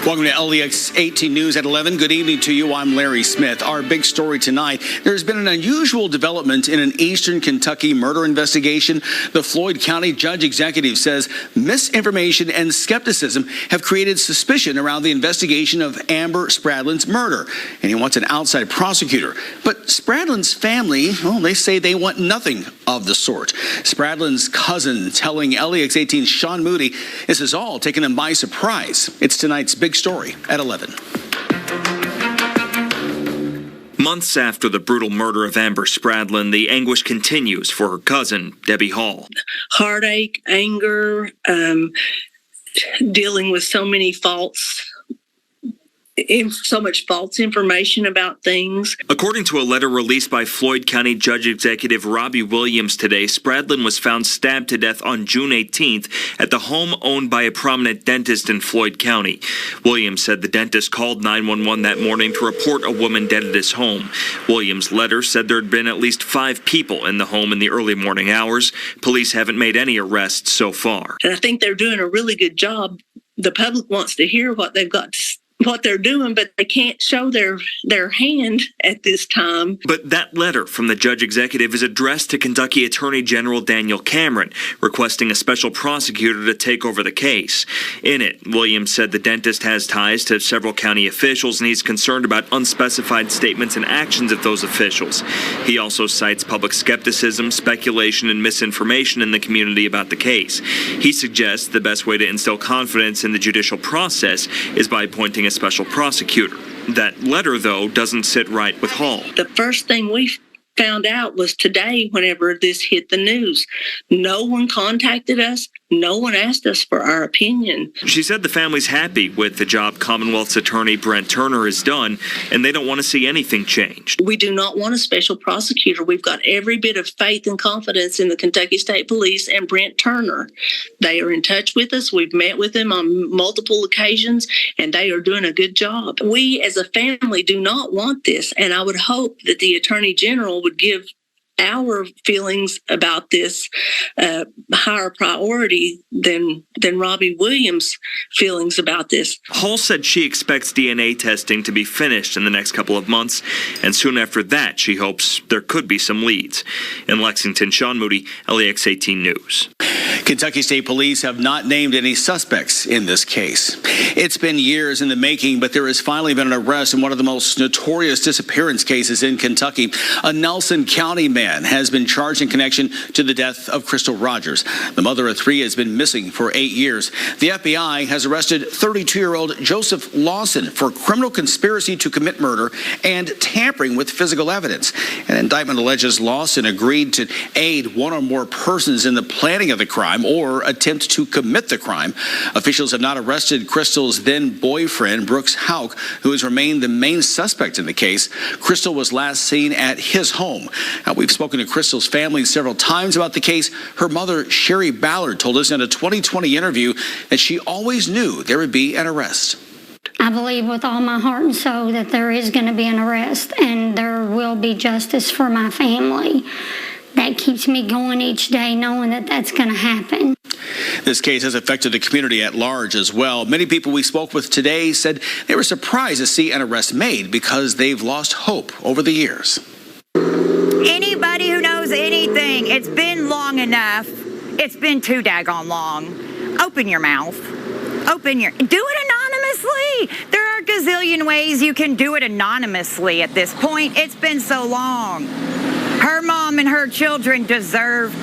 Welcome to LEX 18 News at 11. Good evening to you. I'm Larry Smith. Our big story tonight, there's been an unusual development in an eastern Kentucky murder investigation. The Floyd County Judge Executive says misinformation and skepticism have created suspicion around the investigation of Amber Spradlin's murder, and he wants an outside prosecutor. But Spradlin's family, well, they say they want nothing of the sort. Spradlin's cousin telling LEX 18's Sean Moody this is all taken him by surprise. It's tonight's big story at 11. Months after the brutal murder of Amber Spradlin, the anguish continues for her cousin, Debbie Hall. Heartache, anger, dealing with so much false information about things. According to a letter released by Floyd County Judge Executive Robbie Williams today, Spradlin was found stabbed to death on June 18th at the home owned by a prominent dentist in Floyd County. Williams said the dentist called 911 that morning to report a woman dead at his home. Williams' letter said there had been at least 5 people in the home in the early morning hours. Police haven't made any arrests so far. And I think they're doing a really good job. The public wants to hear what they're doing, but they can't show their hand at this time. But that letter from the judge executive is addressed to Kentucky Attorney General Daniel Cameron, requesting a special prosecutor to take over the case. In it, Williams said the dentist has ties to several county officials, and he's concerned about unspecified statements and actions of those officials. He also cites public skepticism, speculation, and misinformation in the community about the case. He suggests the best way to instill confidence in the judicial process is by appointing a special prosecutor. That letter, though, doesn't sit right with Hall. The first thing we found out was today whenever this hit the news. No one contacted us. No one asked us for our opinion. She said the family's happy with the job Commonwealth's attorney Brent Turner has done, and they don't want to see anything changed. We do not want a special prosecutor. We've got every bit of faith and confidence in the Kentucky State Police and Brent Turner. They are in touch with us. We've met with them on multiple occasions, and they are doing a good job. We as a family do not want this, and I would hope that the Attorney General would give our feelings about this higher priority than Robbie Williams' feelings about this. Hall said she expects DNA testing to be finished in the next couple of months, and soon after that, she hopes there could be some leads. In Lexington, Sean Moody, LEX 18 News. Kentucky State Police have not named any suspects in this case. It's been years in the making, but there has finally been an arrest in one of the most notorious disappearance cases in Kentucky. A Nelson County man has been charged in connection to the death of Crystal Rogers. The mother of 3 has been missing for 8 years. The FBI has arrested 32-year-old Joseph Lawson for criminal conspiracy to commit murder and tampering with physical evidence. An indictment alleges Lawson agreed to aid one or more persons in the planning of the crime or attempt to commit the crime. Officials have not arrested Crystal's then boyfriend, Brooks Houck, who has remained the main suspect in the case. Crystal was last seen at his home. Now, we've spoken to Crystal's family several times about the case. Her mother, Sherry Ballard, told us in a 2020 interview that she always knew there would be an arrest. I believe with all my heart and soul that there is going to be an arrest and there will be justice for my family. That keeps me going each day knowing that that's going to happen. This case has affected the community at large as well. Many people we spoke with today said they were surprised to see an arrest made because they've lost hope over the years. Anybody who knows anything, it's been long enough. It's been too daggone long. Open your mouth. Do it anonymously. There are a gazillion ways you can do it anonymously at this point. It's been so long. Her mom and her children deserve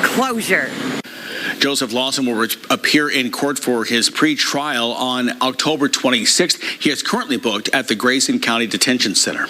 closure. Joseph Lawson will appear in court for his pre-trial on October 26th. He is currently booked at the Grayson County Detention Center.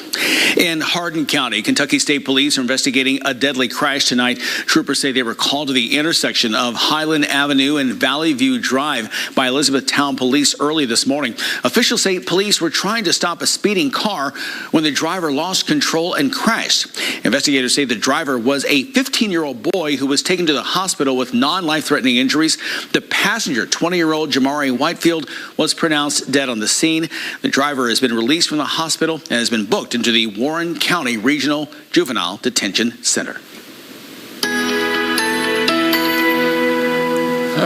In Hardin County, Kentucky State Police are investigating a deadly crash tonight. Troopers say they were called to the intersection of Highland Avenue and Valley View Drive by Elizabethtown Police early this morning. Officials say police were trying to stop a speeding car when the driver lost control and crashed. Investigators say the driver was a 15-year-old boy who was taken to the hospital with non-life-threatening injuries. The passenger, 20-year-old Jamari Whitefield, was pronounced dead on the scene. The driver has been released from the hospital and has been booked into the Warren County Regional Juvenile Detention Center.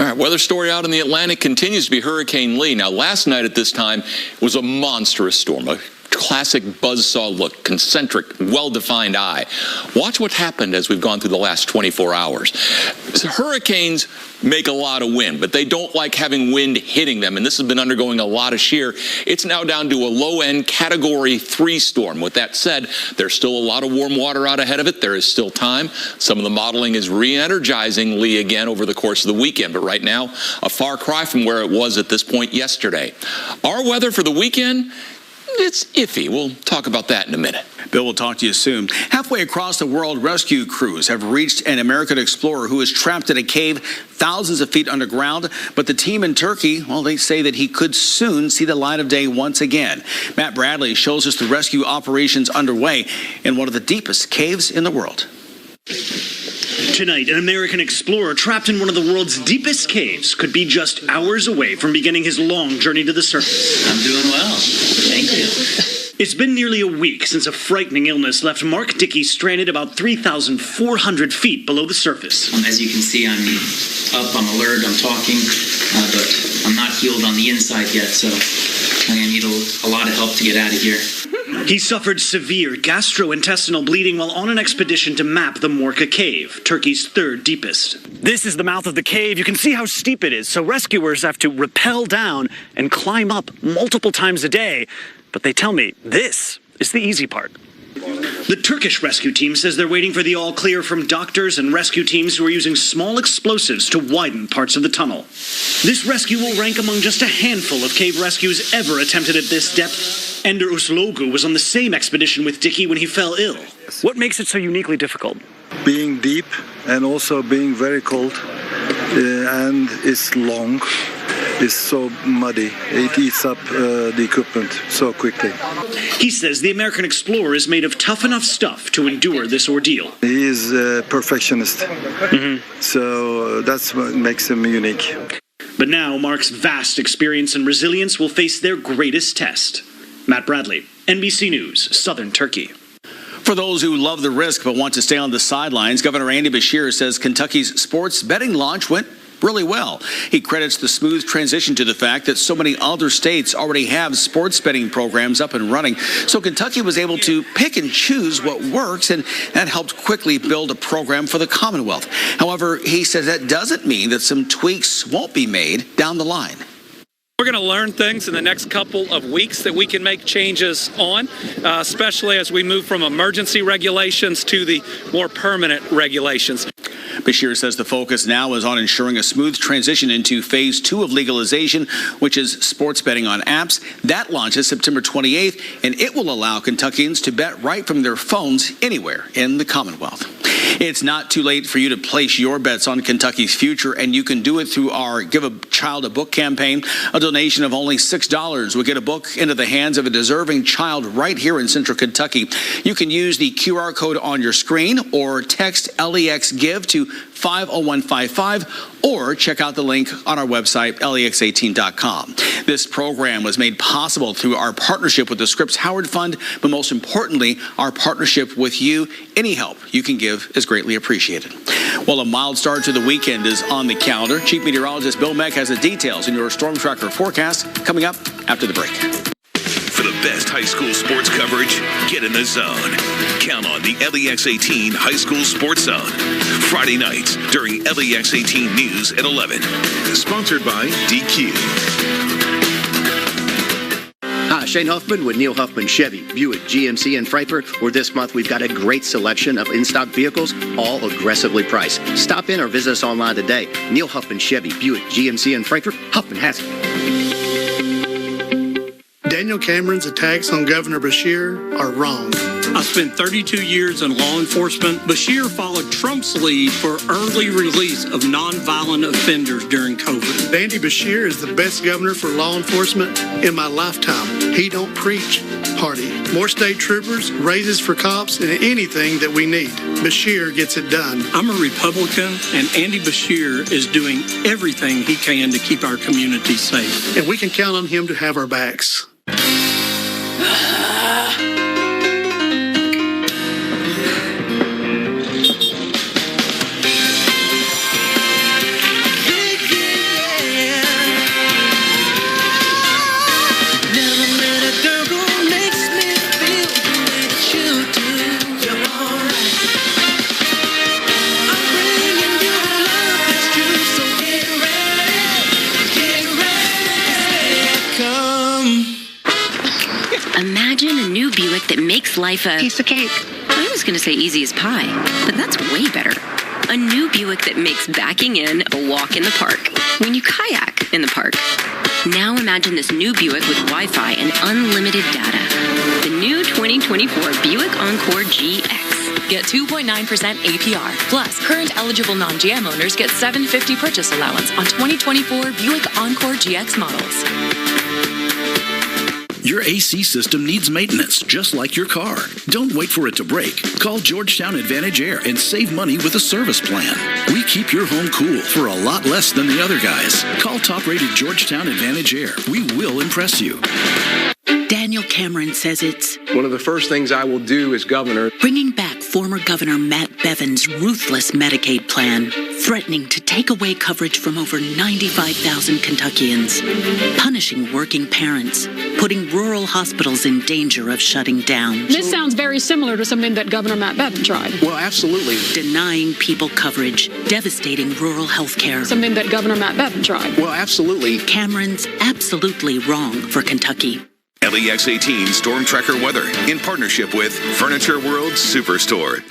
All right, weather story out in the Atlantic continues to be Hurricane Lee. Now, last night at this time was a monstrous storm, a classic buzzsaw look, concentric, well-defined eye. Watch what happened as we've gone through the last 24 hours. So hurricanes make a lot of wind, but they don't like having wind hitting them, and this has been undergoing a lot of shear. It's now down to a low-end Category 3 storm. With that said, there's still a lot of warm water out ahead of it. There is still time. Some of the modeling is re-energizing Lee again over the course of the weekend, but right now, a far cry from where it was at this point yesterday. Our weather for the weekend, it's iffy. We'll talk about that in a minute. Bill will talk to you soon. Halfway across the world, rescue crews have reached an American explorer who is trapped in a cave thousands of feet underground. But the team in Turkey, well, they say that he could soon see the light of day once again. Matt Bradley shows us the rescue operations underway in one of the deepest caves in the world. Tonight, an American explorer trapped in one of the world's deepest caves could be just hours away from beginning his long journey to the surface. I'm doing well. Thank you. It's been nearly a week since a frightening illness left Mark Dickey stranded about 3,400 feet below the surface. As you can see, I'm up, I'm alert, I'm talking, but I'm not healed on the inside yet, so I'm going to need a lot of help to get out of here. He suffered severe gastrointestinal bleeding while on an expedition to map the Morka Cave, Turkey's third deepest. This is the mouth of the cave. You can see how steep it is, so rescuers have to rappel down and climb up multiple times a day. But they tell me this is the easy part. The Turkish rescue team says they're waiting for the all clear from doctors and rescue teams who are using small explosives to widen parts of the tunnel. This rescue will rank among just a handful of cave rescues ever attempted at this depth. Ender Uslogu was on the same expedition with Dickey when he fell ill. What makes it so uniquely difficult? Being deep and also being very cold, and it's long. It's so muddy. It eats up the equipment so quickly. He says the American explorer is made of tough enough stuff to endure this ordeal. He is a perfectionist, so that's what makes him unique. But now Mark's vast experience and resilience will face their greatest test. Matt Bradley, NBC News, Southern Turkey. For those who love the risk but want to stay on the sidelines, Governor Andy Beshear says Kentucky's sports betting launch went really well. He credits the smooth transition to the fact that so many other states already have sports betting programs up and running. So Kentucky was able to pick and choose what works, and that helped quickly build a program for the Commonwealth. However, he says that doesn't mean that some tweaks won't be made down the line. We're going to learn things in the next couple of weeks that we can make changes on, especially as we move from emergency regulations to the more permanent regulations. Beshear says the focus now is on ensuring a smooth transition into phase 2 of legalization, which is sports betting on apps. That launches September 28th, and it will allow Kentuckians to bet right from their phones anywhere in the Commonwealth. It's not too late for you to place your bets on Kentucky's future, and you can do it through our Give a Child a Book campaign. A donation of only $6 will get a book into the hands of a deserving child right here in Central Kentucky. You can use the QR code on your screen or text LEX Give to 50155 or check out the link on our website, lex18.com. This program was made possible through our partnership with the Scripps Howard Fund, but most importantly, our partnership with you. Any help you can give is greatly appreciated. Well, a mild start to the weekend is on the calendar. Chief Meteorologist Bill Meck has the details in your Storm Tracker forecast coming up after the break. For the best high school sports coverage, get in the zone. Count on the LEX 18 High School Sports Zone. Friday nights during LEX 18 News at 11. Sponsored by DQ. Hi, Shane Huffman with Neil Huffman Chevy, Buick, GMC, and Frankfurt, where this month we've got a great selection of in-stock vehicles, all aggressively priced. Stop in or visit us online today. Neil Huffman Chevy, Buick, GMC, and Frankfurt. Huffman has it. Daniel Cameron's attacks on Governor Beshear are wrong. I spent 32 years in law enforcement. Beshear followed Trump's lead for early release of nonviolent offenders during COVID. Andy Beshear is the best governor for law enforcement in my lifetime. He don't preach party. More state troopers, raises for cops, and anything that we need. Beshear gets it done. I'm a Republican, and Andy Beshear is doing everything he can to keep our community safe. And we can count on him to have our backs. that makes life a piece of cake. I was going to say easy as pie, but that's way better. A new Buick that makes backing in a walk in the park when you kayak in the park. Now imagine this new Buick with Wi-Fi and unlimited data. The new 2024 Buick Encore GX. Get 2.9% APR. Plus, current eligible non-GM owners get $750 purchase allowance on 2024 Buick Encore GX models. Your AC system needs maintenance, just like your car. Don't wait for it to break. Call Georgetown Advantage Air and save money with a service plan. We keep your home cool for a lot less than the other guys. Call top-rated Georgetown Advantage Air. We will impress you. Daniel Cameron says it's one of the first things I will do as governor. Bringing back former Governor Matt Bevin's ruthless Medicaid plan, threatening to take away coverage from over 95,000 Kentuckians, punishing working parents, putting rural hospitals in danger of shutting down. This sounds very similar to something that Governor Matt Bevin tried. Well, absolutely. Denying people coverage, devastating rural health care. Something that Governor Matt Bevin tried. Well, absolutely. Cameron's absolutely wrong for Kentucky. LEX 18 Storm Tracker weather in partnership with Furniture World Superstore.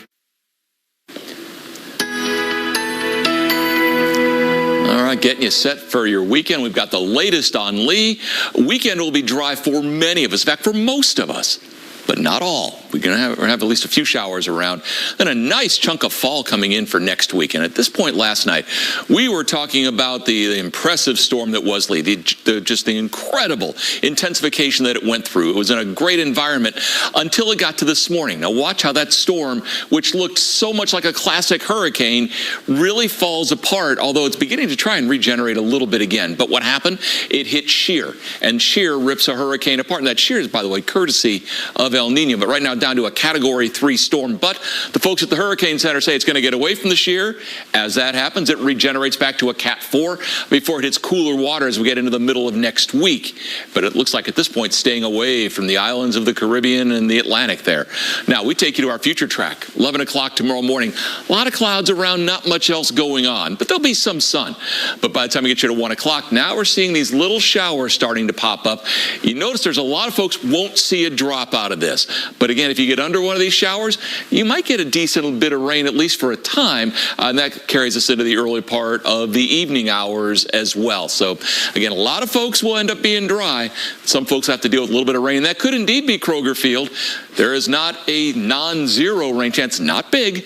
All right, getting you set for your weekend. We've got the latest on Lee. Weekend will be dry for many of us, in fact, for most of us, but not all. We're going to have at least a few showers around. Then a nice chunk of fall coming in for next week. And at this point last night, we were talking about the impressive storm that was Lee, just the incredible intensification that it went through. It was in a great environment until it got to this morning. Now watch how that storm, which looked so much like a classic hurricane, really falls apart, although it's beginning to try and regenerate a little bit again. But what happened? It hit shear, and shear rips a hurricane apart. And that shear is, by the way, courtesy of El Nino, but right now down to a Category 3 storm. But the folks at the Hurricane Center say it's going to get away from the shear. As that happens, it regenerates back to a Cat 4 before it hits cooler water as we get into the middle of next week. But it looks like at this point staying away from the islands of the Caribbean and the Atlantic there. Now, we take you to our future track, 11 o'clock tomorrow morning. A lot of clouds around, not much else going on, but there'll be some sun. But by the time we get you to 1 o'clock, now we're seeing these little showers starting to pop up. You notice there's a lot of folks won't see a drop out of this. But again, if you get under one of these showers, you might get a decent bit of rain, at least for a time, and that carries us into the early part of the evening hours as well. So again, a lot of folks will end up being dry. Some folks have to deal with a little bit of rain. That could indeed be Kroger Field. There is not a non-zero rain chance, not big,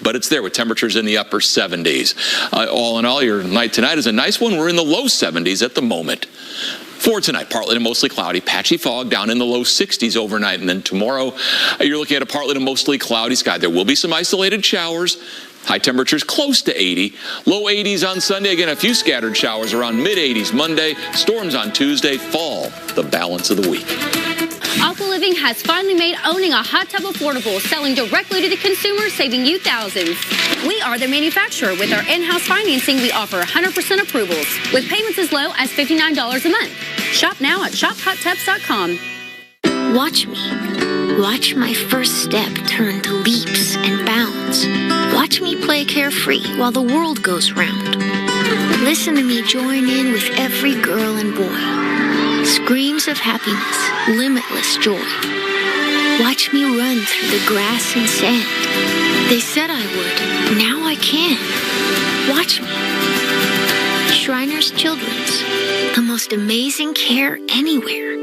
but it's there with temperatures in the upper 70s. All in all, your night tonight is a nice one. We're in the low 70s at the moment. For tonight, partly to mostly cloudy, patchy fog down in the low 60s overnight. And then tomorrow, you're looking at a partly to mostly cloudy sky. There will be some isolated showers. High temperatures close to 80. Low 80s on Sunday. Again, a few scattered showers around mid-80s Monday. Storms on Tuesday. Fall the balance of the week. Aqua Living has finally made owning a hot tub affordable, selling directly to the consumer, saving you thousands. We are the manufacturer. With our in-house financing, we offer 100% approvals, with payments as low as $59 a month. Shop now at shophottubs.com. Watch me. Watch my first step turn to leaps and bounds. Watch me play carefree while the world goes round. Listen to me join in with every girl and boy. Screams of happiness, limitless joy. Watch me run through the grass and sand. They said I would, now I can. Watch me. Shriners Children's, the most amazing care anywhere.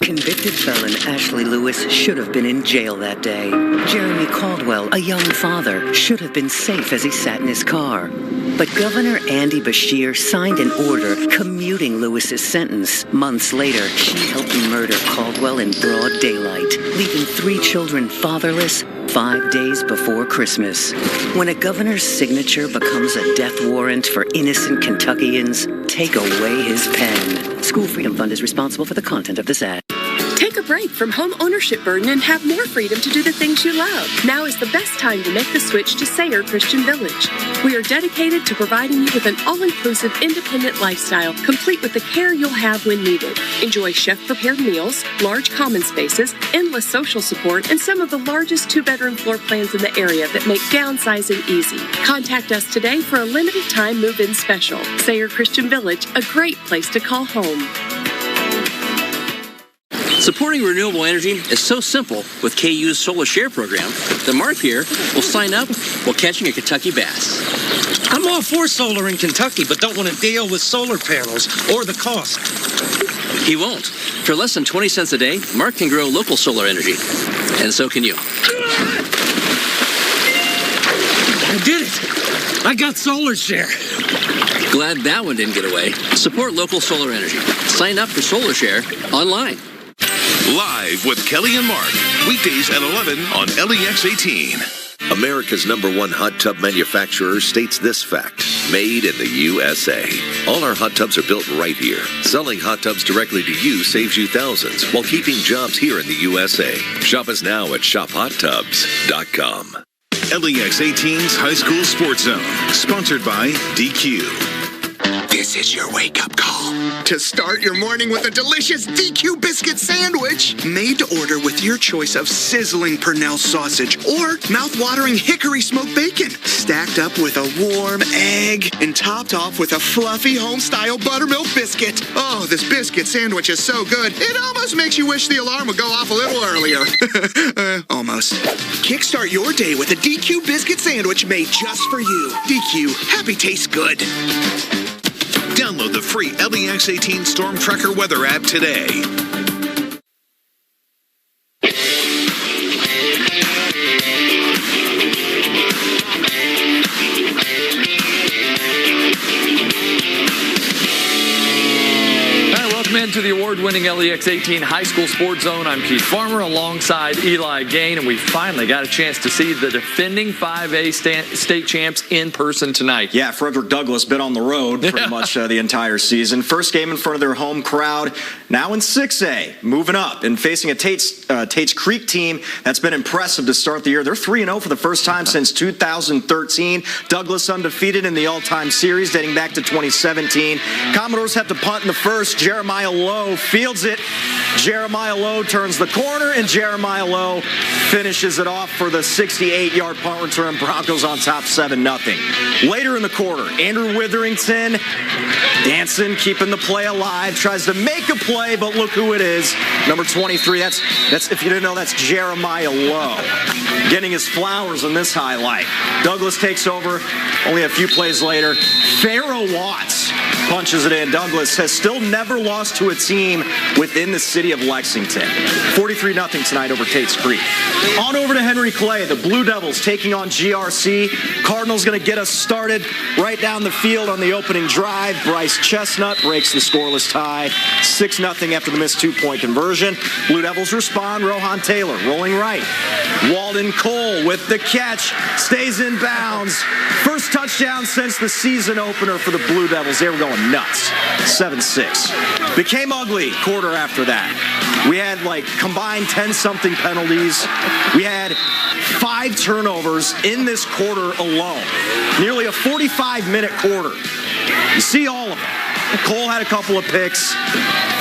Convicted felon Ashley Lewis should have been in jail that day. Jeremy Caldwell, a young father, should have been safe as he sat in his car. But Governor Andy Beshear signed an order commuting Lewis's sentence. Months later, she helped murder Caldwell in broad daylight, leaving 3 children fatherless 5 days before Christmas. When a governor's signature becomes a death warrant for innocent Kentuckians, take away his pen. School Freedom Fund is responsible for the content of this ad. Take a break from home ownership burden and have more freedom to do the things you love. Now is the best time to make the switch to Sayre Christian Village. We are dedicated to providing you with an all-inclusive, independent lifestyle, complete with the care you'll have when needed. Enjoy chef-prepared meals, large common spaces, endless social support, and some of the largest 2-bedroom floor plans in the area that make downsizing easy. Contact us today for a limited-time move-in special. Sayre Christian Village, a great place to call home. Supporting renewable energy is so simple with KU's Solar Share program that Mark here will sign up while catching a Kentucky bass. I'm all for solar in Kentucky, but don't want to deal with solar panels or the cost. He won't. For less than 20 cents a day, Mark can grow local solar energy. And so can you. I did it! I got Solar Share. Glad that one didn't get away. Support local solar energy. Sign up for Solar Share online. Live with Kelly and Mark. Weekdays at 11 on LEX 18. America's #1 hot tub manufacturer states this fact: made in the USA. All our hot tubs are built right here. Selling hot tubs directly to you saves you thousands while keeping jobs here in the USA. Shop us now at shophottubs.com. LEX 18's High School Sports Zone, sponsored by DQ. This is your wake-up call to start your morning with a delicious DQ biscuit sandwich made to order with your choice of sizzling Purnell sausage or mouth-watering hickory smoked bacon, stacked up with a warm egg and topped off with a fluffy home-style buttermilk biscuit. Oh, this biscuit sandwich is so good, it almost makes you wish the alarm would go off a little earlier. Almost. Kickstart your day with a DQ biscuit sandwich made just for you. DQ, happy tastes good. Download the free LEX 18 Storm Tracker weather app today. Into the award-winning LEX 18 High School Sports Zone. I'm Keith Farmer alongside Eli Gain, and we finally got a chance to see the defending 5A state champs in person tonight. Yeah, Frederick Douglass been on the road pretty much the entire season. First game in front of their home crowd. Now in 6A, moving up and facing a Tate's Creek team that's been impressive to start the year. They're 3-0 for the first time since 2013. Douglass undefeated in the all-time series dating back to 2017. Commodores have to punt in the first. Jeremiah Lowe fields it. Jeremiah Lowe turns the corner, and Jeremiah Lowe finishes it off for the 68-yard punt return. Broncos on top 7-0. Later in the quarter, Andrew Witherington dancing, keeping the play alive, tries to make a play, but look who it is. Number 23, that's if you didn't know, that's Jeremiah Lowe. Getting his flowers in this highlight. Douglass takes over only a few plays later. Pharaoh Watts punches it in. Douglass has still never lost to a team within the city of Lexington. 43-0 tonight over Tate's Creek. On over to Henry Clay. The Blue Devils taking on GRC. Cardinals going to get us started right down the field on the opening drive. Bryce Chestnut breaks the scoreless tie. 6-0 after the missed two-point conversion. Blue Devils respond. Rohan Taylor rolling right. Walden Cole with the catch. Stays in bounds. First touchdown since the season opener for the Blue Devils. They were going nuts. 7-6. Became ugly quarter after that. We had combined 10-something penalties. We had 5 turnovers in this quarter alone. Nearly a 45-minute quarter. You see all of them. Cole had a couple of picks.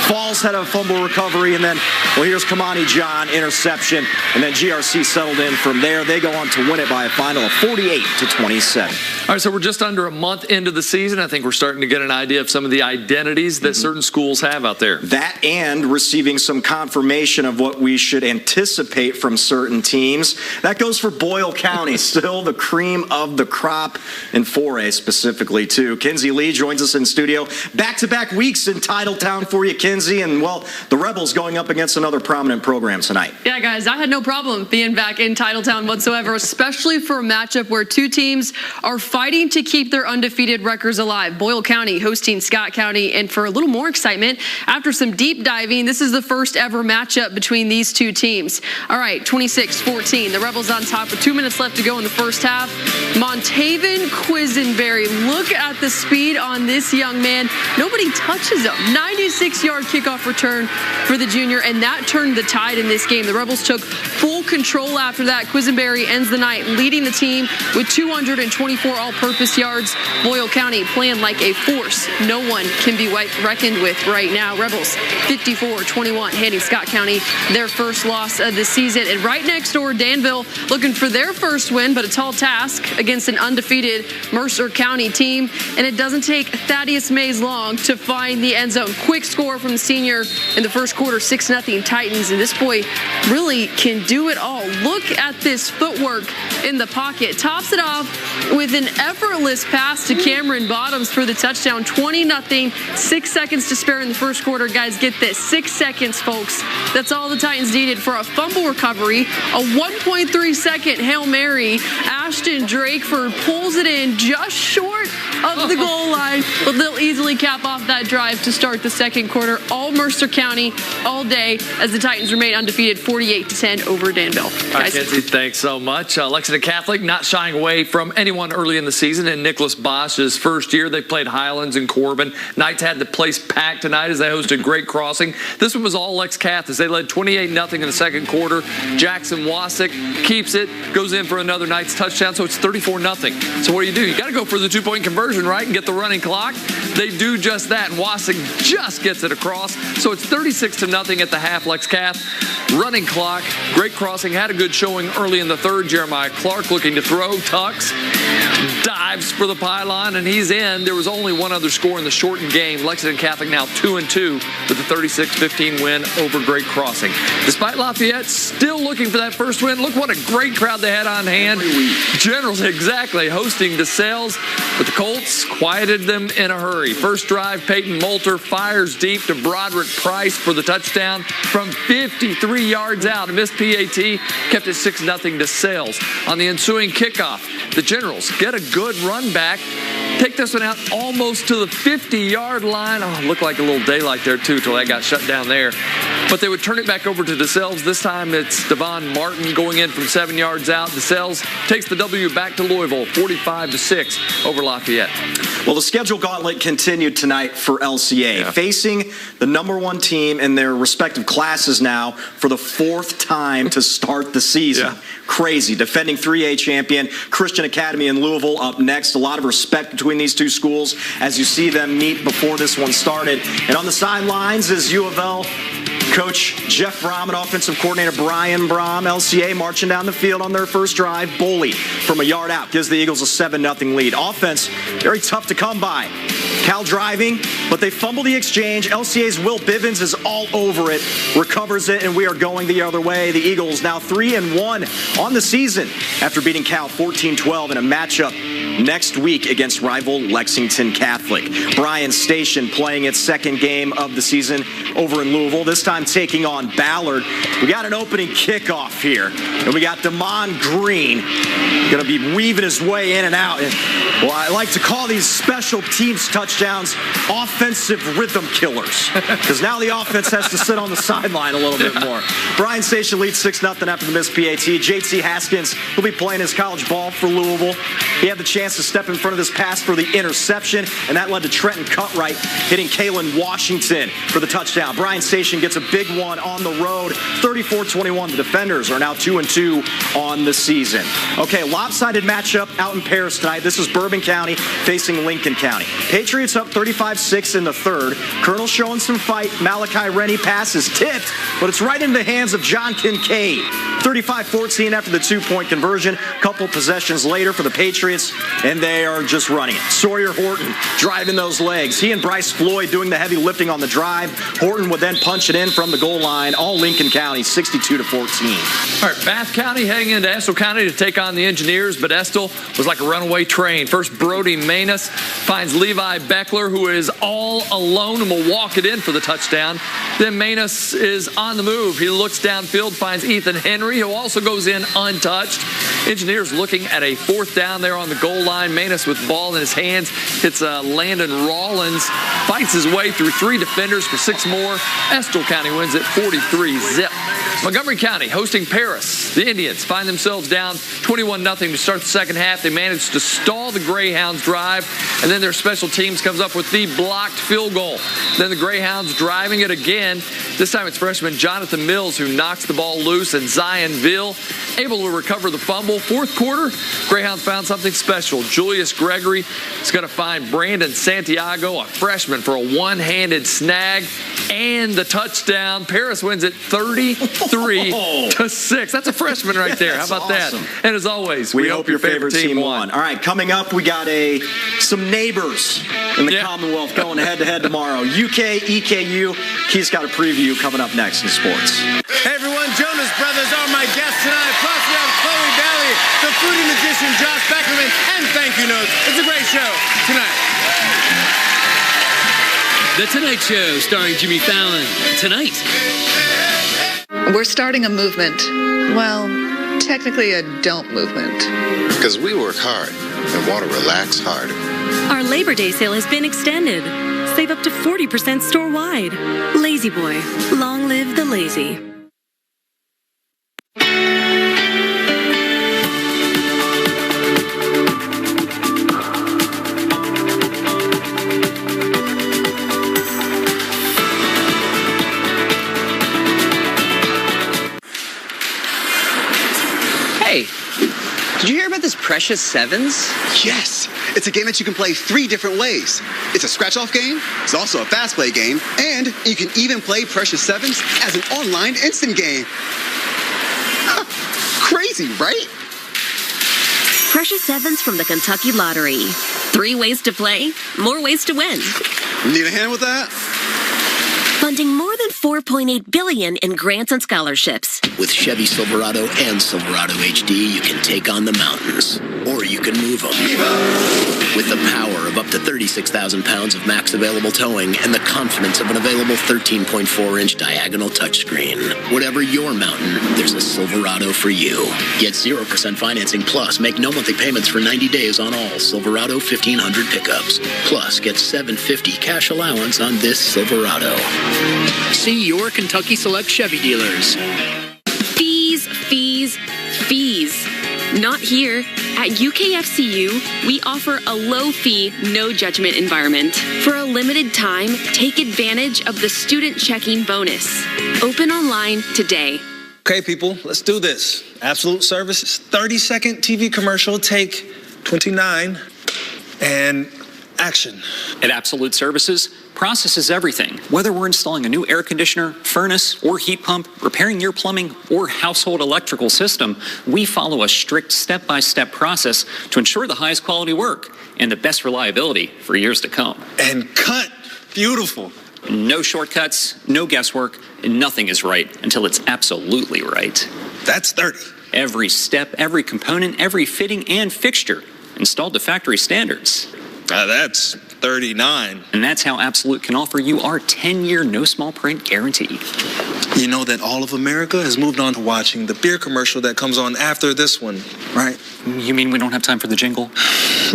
Falls had a fumble recovery, and then, here's Kamani John, interception, and then GRC settled in from there. They go on to win it by a final of 48-27. All right, so we're just under a month into the season. I think we're starting to get an idea of some of the identities that certain schools have out there. That and receiving some confirmation of what we should anticipate from certain teams. That goes for Boyle County, still the cream of the crop in 4A specifically, too. Kinsey Lee joins us in studio. Back-to-back weeks in Titletown for you, Kinsey. And, the Rebels going up against another prominent program tonight. Yeah, guys, I had no problem being back in Titletown whatsoever, especially for a matchup where two teams are fighting to keep their undefeated records alive. Boyle County hosting Scott County, and for a little more excitement, after some deep diving, this is the first ever matchup between these two teams. All right, 26-14. The Rebels on top with 2 minutes left to go in the first half. Montaven Quisenberry, look at the speed on this young man. Nobody touches him. 96-yard kickoff return for the junior, and that turned the tide in this game. The Rebels took full control after that. Quisenberry ends the night leading the team with 224 all-purpose yards. Boyle County playing like a force no one can be reckoned with right now. Rebels 54-21 handing Scott County their first loss of the season. And right next door, Danville looking for their first win, but a tall task against an undefeated Mercer County team. And it doesn't take Thaddeus Mays long to find the end zone. Quick score from the senior in the first quarter, 6-0 Titans. And this boy really can do it all. Look at this footwork in the pocket. Tops it off with an effortless pass to Cameron Bottoms for the touchdown. 20-0, 6 seconds to spare in the first quarter. Guys, get this, 6 seconds, folks. That's all the Titans needed for a fumble recovery, a 1.3-second Hail Mary. Ashton Drakeford pulls it in just short of the goal line, but they'll easily cap off that drive to start the second quarter. All Mercer County all day as the Titans remain undefeated, 48-10 over Danville. All right, Kenzie, thanks so much. Lexington Catholic not shying away from anyone early in the season. In Nicholas Bosch's first year, they played Highlands and Corbin. Knights had the place packed tonight as they hosted Great Crossing. This one was all Lex Cath as they led 28-0 in the second quarter. Jackson Wasick keeps it, goes in for another Knights touchdown, so it's 34-0. So what do? You got to go for the two-point conversion, right, and get the running clock. They do just that, and Wasick just gets it across. So it's 36-0 at the half. Lex Cath, running clock. Great Crossing had a good showing early in the third. Jeremiah Clark looking to throw, tucks, dives for the pylon, and he's in. There was only one other score in the shortened game. Lexington Catholic now 2-2 with a 36-15 win over Great Crossing. Despite Lafayette still looking for that first win, look what a great crowd they had on hand. Generals, exactly, hosting DeSales, but the Colts quieted them in a hurry. First drive, Peyton Moulter fires deep to Broderick Price for the touchdown from 53 yards out. A missed PAT kept it 6-0 DeSales. On the ensuing kickoff, the Generals get a good run back. Take this one out almost to the 50-yard line. Oh, looked like a little daylight there, too, till that got shut down there. But they would turn it back over to DeSales. This time it's Devon Martin going in from 7 yards out. DeSales takes the W back to Louisville, 45-6 over Lafayette. Well, the schedule gauntlet continued tonight for LCA, facing the number one team in their respective classes now for the fourth time to start the season. Crazy. Defending 3A champion Christian Academy in Louisville up next. A lot of respect between these two schools as you see them meet before this one started. And on the sidelines is U of L coach Jeff Brom and offensive coordinator Brian Brom. LCA marching down the field on their first drive. Boley from a yard out gives the Eagles a 7-0 lead. Offense very tough to come by. Cal driving, but they fumble the exchange. LCA's Will Bivens is all over it, recovers it, and we are going the other way. The Eagles now 3-1 on the season after beating Cal 14-12 in a matchup next week against rival Lexington Catholic. Bryan Station playing its second game of the season over in Louisville, this time taking on Ballard. We got an opening kickoff here, and we got Damon Green going to be weaving his way in and out. And, well, I like to call these special teams touchdowns offensive rhythm killers, because now the offense has to sit on the sideline a little bit more. Bryan Station leads 6-0 after the missed PAT. JT Haskins will be playing his college ball for Louisville. He had the chance to step in front of this pass for the interception, and that led to Trenton Cutright hitting Kalen Washington for the touchdown. Bryan Station gets a big one on the road, 34-21. The defenders are now 2-2 on the season. Okay, lopsided matchup out in Paris tonight. This is Bourbon County facing Lincoln County. Patriots up 35-6 in the third. Colonel showing some fight. Malachi Rennie pass is tipped, but it's right into the hands of John Kincaid. 35-14 after the two-point conversion. Couple possessions later for the Patriots, and they are just running it. Sawyer Horton driving those legs. He and Bryce Floyd doing the heavy lifting on the drive. Horton would then punch it in from the goal line. All Lincoln County, 62-14. All right, Bath County heading into Estill County to take on the Engineers, but Estill was like a runaway train. First, Brody Manus finds Levi Beckler, who is all alone and will walk it in for the touchdown. Then Manus is on the move. He looks downfield, finds Ethan Henry, who also goes in untouched. Engineers looking at a fourth down there on the goal line. Manus with the ball in his hands hits Landon Rollins, fights his way through three defenders for six more. Estill County wins it 43-0. Montgomery County hosting Paris. The Indians find themselves down 21-0 to start the second half. They managed to stall the Greyhounds' drive, and then their special teams comes up with the blocked field goal. Then the Greyhounds driving it again. This time it's freshman Jonathan Mills who knocks the ball loose, and Zion Ville able to recover the fumble. Fourth quarter, Greyhounds found something special. Julius Gregory is going to find Brandon Santiago, a freshman, for a one-handed snag and the touchdown. Paris wins it 33-6. That's a freshman right there. How about awesome. that? And as always, we hope your favorite team won. All right, coming up, we got some neighbors in the Commonwealth going head-to-head tomorrow. UK, EKU. Keith's got a preview coming up next in sports. Hey everyone, Jonas Brothers are my guests tonight. Plus we have Chloe Bailey, the Fruity Magician, Josh Beckerman, and thank you notes. It's a great show tonight. The Tonight Show starring Jimmy Fallon. Tonight. We're starting a movement. Well, technically a don't movement. Because we work hard and want to relax hard. Our Labor Day sale has been extended. Save up to 40% store-wide. Lazy Boy. Long live the lazy. Hey, did you hear about this Precious Sevens? Yes! It's a game that you can play 3 different ways. It's a scratch-off game, it's also a fast-play game, and you can even play Precious Sevens as an online instant game. Crazy, right? Precious Sevens from the Kentucky Lottery. 3 ways to play, more ways to win. Need a hand with that? Funding more than $4.8 billion in grants and scholarships. With Chevy Silverado and Silverado HD, you can take on the mountains, or you can move them. With the power of up to 36,000 pounds of max available towing and the confidence of an available 13.4-inch diagonal touchscreen. Whatever your mountain, there's a Silverado for you. Get 0% financing plus make no monthly payments for 90 days on all Silverado 1500 pickups. Plus, get $750 cash allowance on this Silverado. See your Kentucky Select Chevy dealers. Fees, fees, fees. Not here. At UKFCU, we offer a low-fee, no-judgment environment. For a limited time, take advantage of the student checking bonus. Open online today. Okay, people, let's do this. Absolute Service, 30-second TV commercial, take 29, and action. At Absolute Services, process is everything. Whether we're installing a new air conditioner, furnace, or heat pump, repairing your plumbing or household electrical system, we follow a strict step-by-step process to ensure the highest quality work and the best reliability for years to come. And cut. Beautiful. No shortcuts, no guesswork, and nothing is right until it's absolutely right. That's 30. Every step, every component, every fitting and fixture installed to factory standards. That's 39. And that's how Absolute can offer you our 10-year no small print guarantee. You know that all of America has moved on to watching the beer commercial that comes on after this one, right? You mean we don't have time for the jingle?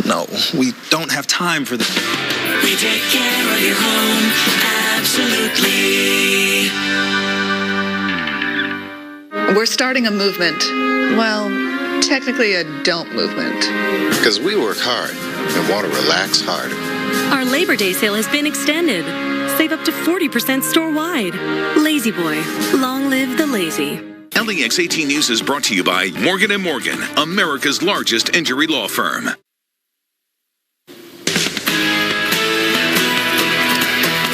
No, we don't have time for the... We take care of your home, absolutely. We're starting a movement. Well, technically a don't movement. Because we work hard and want to relax hard. Our Labor Day sale has been extended. Save up to 40% store-wide. Lazy Boy. Long live the lazy. LEX 18 News is brought to you by Morgan & Morgan, America's largest injury law firm.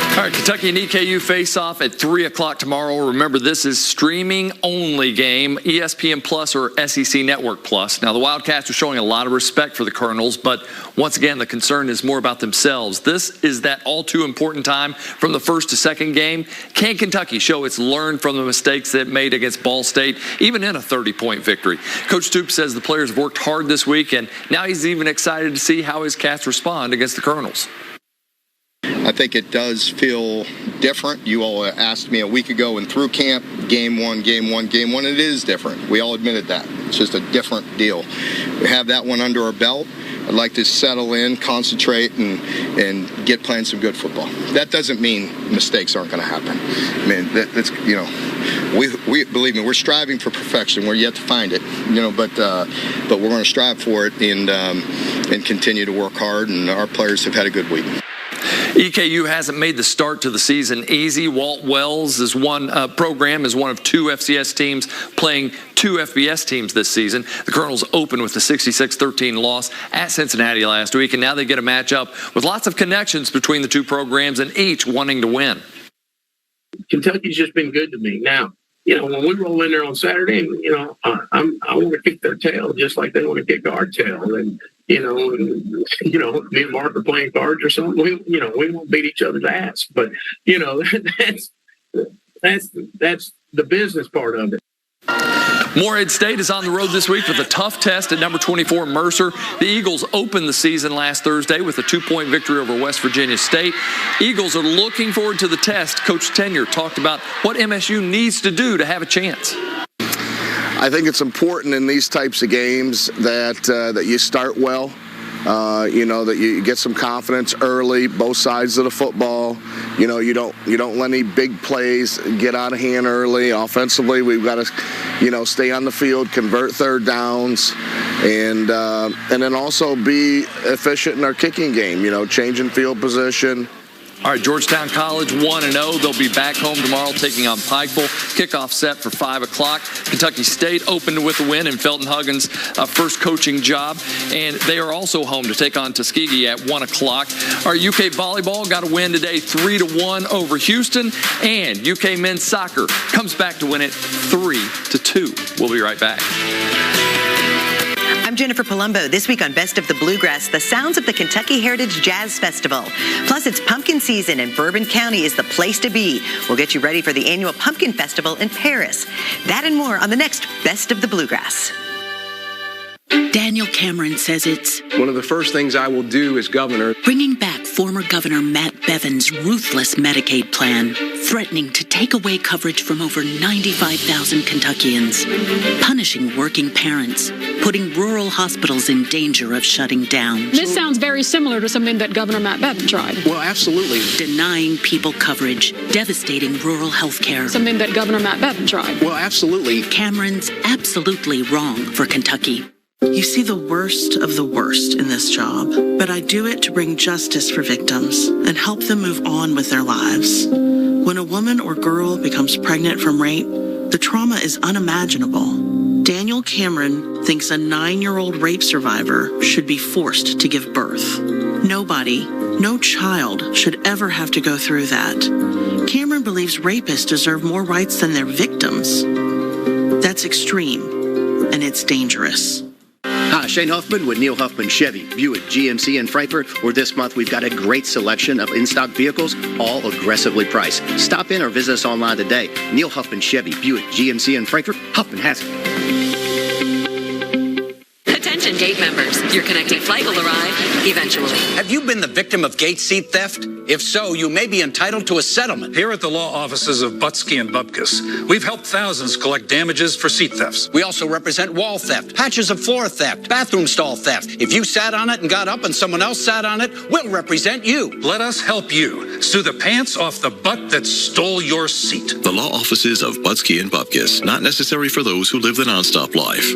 All right, Kentucky and EKU face off at 3 o'clock tomorrow. Remember, this is streaming only game, ESPN Plus or SEC Network Plus. Now, the Wildcats are showing a lot of respect for the Colonels, but once again, the concern is more about themselves. This is that all too important time from the first to second game. Can Kentucky show it's learned from the mistakes it made against Ball State, even in a 30-point victory? Coach Stoops says the players have worked hard this week, and now he's even excited to see how his Cats respond against the Colonels. I think it does feel different. You all asked me a week ago and through camp, game one. It is different. We all admitted that. It's just a different deal. We have that one under our belt. I'd like to settle in, concentrate, and get playing some good football. That doesn't mean mistakes aren't going to happen. I mean, that's, you know, We believe me, we're striving for perfection. We're yet to find it, but we're going to strive for it and continue to work hard. And our players have had a good week. EKU hasn't made the start to the season easy. Walt Wells is one of two FCS teams playing two FBS teams this season. The Colonels opened with a 66-13 loss at Cincinnati last week, and now they get a matchup with lots of connections between the two programs and each wanting to win. Kentucky's just been good to me. Now, when we roll in there on Saturday, I want to kick their tail just like they want to kick our tail. And, me and Mark are playing cards or something. We won't beat each other's ass. But, that's the business part of it. Morehead State is on the road this week with a tough test at number 24 Mercer. The Eagles opened the season last Thursday with a 2-point victory over West Virginia State. Eagles are looking forward to the test. Coach Tenyer talked about what MSU needs to do to have a chance. I think it's important in these types of games that you start well. That you get some confidence early, both sides of the football. You don't let any big plays get out of hand early. Offensively, we've got to, stay on the field, convert third downs, and then also be efficient in our kicking game. Changing field position. All right, Georgetown College 1-0. They'll be back home tomorrow taking on Pikeville. Kickoff set for 5 o'clock. Kentucky State opened with a win in Felton Huggins' first coaching job. And they are also home to take on Tuskegee at 1 o'clock. Our UK volleyball got a win today 3-1 over Houston. And UK men's soccer comes back to win it 3-2. We'll be right back. I'm Jennifer Palumbo. This week on Best of the Bluegrass, the sounds of the Kentucky Heritage Jazz Festival. Plus, it's pumpkin season and Bourbon County is the place to be. We'll get you ready for the annual Pumpkin Festival in Paris. That and more on the next Best of the Bluegrass. Daniel Cameron says it's one of the first things I will do as governor. Bringing back former Governor Matt Bevin's ruthless Medicaid plan, threatening to take away coverage from over 95,000 Kentuckians, punishing working parents, putting rural hospitals in danger of shutting down. This sounds very similar to something that Governor Matt Bevin tried. Well, absolutely. Denying people coverage, devastating rural health care. Something that Governor Matt Bevin tried. Well, absolutely. Cameron's absolutely wrong for Kentucky. You see the worst of the worst in this job, but I do it to bring justice for victims and help them move on with their lives. When a woman or girl becomes pregnant from rape, the trauma is unimaginable. Daniel Cameron thinks a 9-year-old rape survivor should be forced to give birth. Nobody, no child, should ever have to go through that. Cameron believes rapists deserve more rights than their victims. That's extreme, and it's dangerous. Hi, Shane Huffman with Neil Huffman Chevy, Buick, GMC, and Frankfurt, where this month we've got a great selection of in-stock vehicles, all aggressively priced. Stop in or visit us online today. Neil Huffman Chevy, Buick, GMC, and Frankfurt. Huffman has it. Attention gate members, your connecting flight will arrive eventually. Have you been the victim of gate seat theft? If so, you may be entitled to a settlement. Here at the law offices of Butsky and Bupkis, we've helped thousands collect damages for seat thefts. We also represent wall theft, patches of floor theft, bathroom stall theft. If you sat on it and got up and someone else sat on it, we'll represent you. Let us help you sue the pants off the butt that stole your seat. The law offices of Butsky and Bupkis, not necessary for those who live the nonstop life.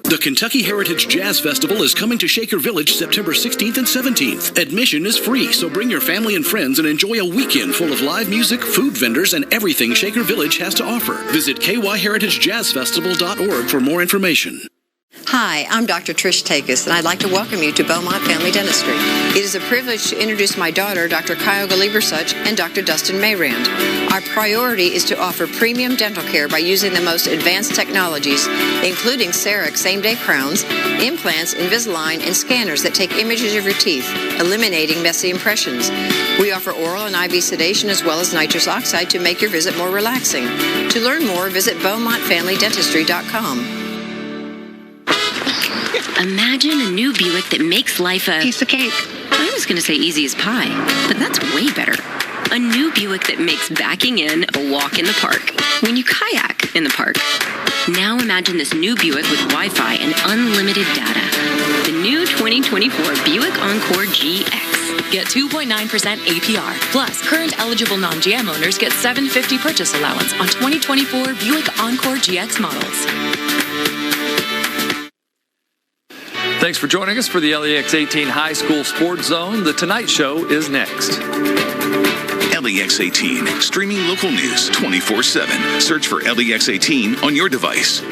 The Kentucky Heritage Jazz Festival is coming to Shaker Village September 16th and 17th. Admission is free, so bring your family and friends and enjoy a weekend full of live music, food vendors, and everything Shaker Village has to offer. Visit kyheritagejazzfestival.org for more information. Hi, I'm Dr. Trish Takis, and I'd like to welcome you to Beaumont Family Dentistry. It is a privilege to introduce my daughter, Dr. Kyle Galibersuch, and Dr. Dustin Mayrand. Our priority is to offer premium dental care by using the most advanced technologies, including CEREC same-day crowns, implants, Invisalign, and scanners that take images of your teeth, eliminating messy impressions. We offer oral and IV sedation as well as nitrous oxide to make your visit more relaxing. To learn more, visit BeaumontFamilyDentistry.com. Imagine a new Buick that makes life a piece of cake. I was going to say easy as pie, but that's way better. A new Buick that makes backing in a walk in the park when you kayak in the park. Now imagine this new Buick with Wi-Fi and unlimited data. the new 2024 Buick Encore GX. Get 2.9% APR. Plus, current eligible non-GM owners get $750 purchase allowance on 2024 Buick Encore GX models. Thanks for joining us for the LEX 18 High School Sports Zone. The Tonight Show is next. LEX 18, streaming local news 24/7. Search for LEX 18 on your device.